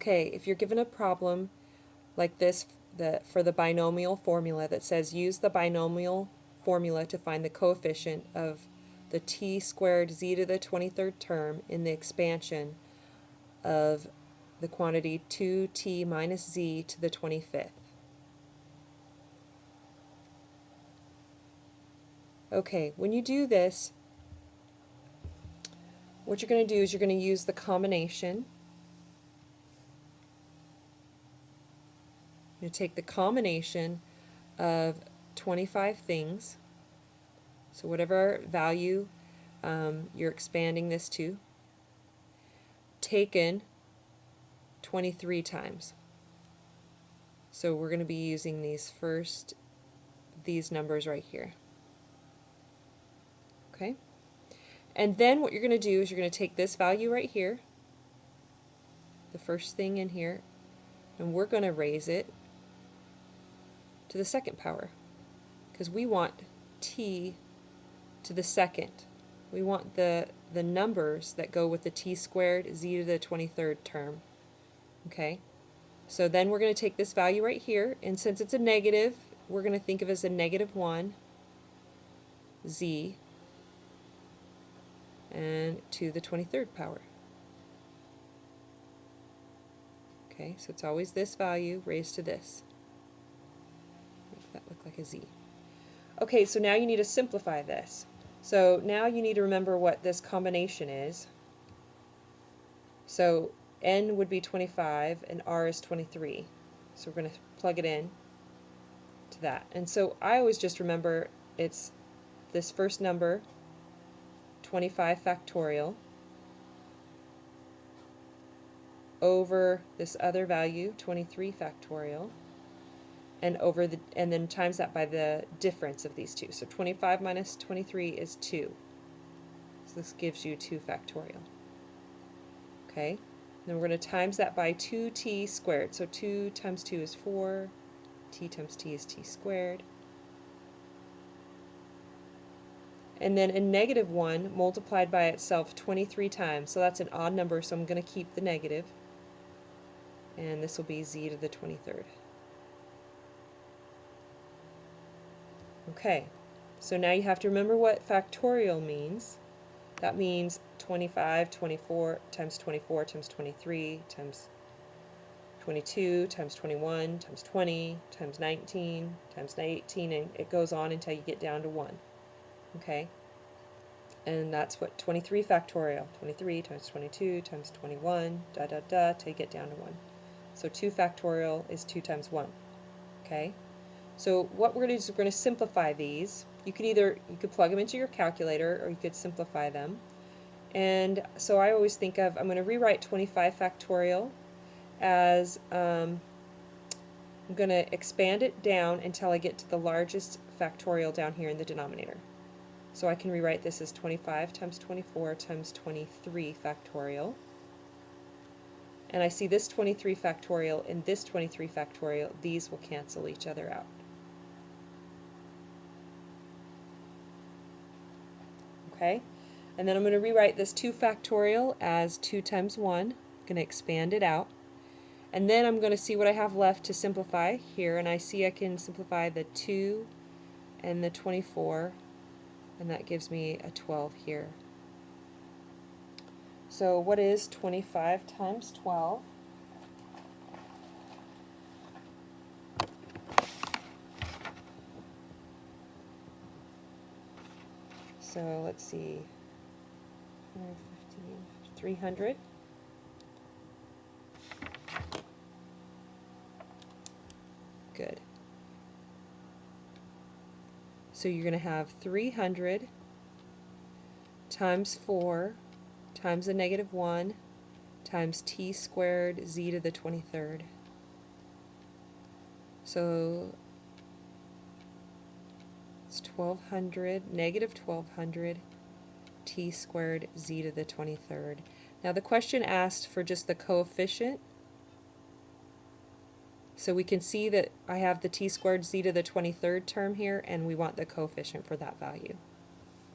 Okay, if you're given a problem like this for the binomial formula that says use the binomial formula to find the coefficient of the t squared z to the 23rd term in the expansion of the quantity 2t minus z to the 25th. Okay, when you do this, what you're going to do is you're going to use the combination. You're going to take the combination of 25 things, so whatever value you're expanding this to, taken 23 times. So we're going to be using these numbers right here. Okay? And then what you're going to do is you're going to take this value right here, the first thing in here, and we're going to raise it to the second power, because we want t to the second. We want the numbers that go with the t squared z to the 23rd term. Okay? So then we're going to take this value right here, and since it's a negative, we're going to think of it as a -1 z and to the 23rd power. Okay, so it's always this value raised to this. Make that look like a z. Okay, so now you need to simplify this. So now you need to remember what this combination is. So n would be 25 and r is 23. So we're going to plug it in to that. And so I always just remember it's this first number, 25 factorial, over this other value, 23 factorial, and then times that by the difference of these two. So 25 minus 23 is 2. So this gives you 2 factorial. Okay? Then we're going to times that by 2t squared. So 2 times 2 is 4. T times t is t squared. And then a -1 multiplied by itself 23 times. So that's an odd number, so I'm going to keep the negative. And this will be z to the 23rd. Okay, so now you have to remember what factorial means. That means 25, 24 times 24 times 23 times 22 times 21 times 20 times 19 times 18, and it goes on until you get down to 1. Okay? And that's what 23 factorial, 23 times 22 times 21, till you get down to 1. So 2 factorial is 2 times 1. Okay? So what we're going to do is we're going to simplify these. You could plug them into your calculator, or you could simplify them. And so I always think of, I'm going to rewrite 25 factorial as, I'm going to expand it down until I get to the largest factorial down here in the denominator. So I can rewrite this as 25 times 24 times 23 factorial. And I see this 23 factorial and this 23 factorial. These will cancel each other out. Okay? And then I'm going to rewrite this 2 factorial as 2 times 1. I'm going to expand it out. And then I'm going to see what I have left to simplify here. And I see I can simplify the 2 and the 24. And that gives me a 12 here. So what is 25 times 12? So let's see, 300. Good. So you're going to have 300 times 4 times the -1 times t squared z to the 23rd. So it's 1200, -1200 t squared z to the 23rd. Now the question asked for just the coefficient. So we can see that I have the t squared z to the 23rd term here, and we want the coefficient for that value.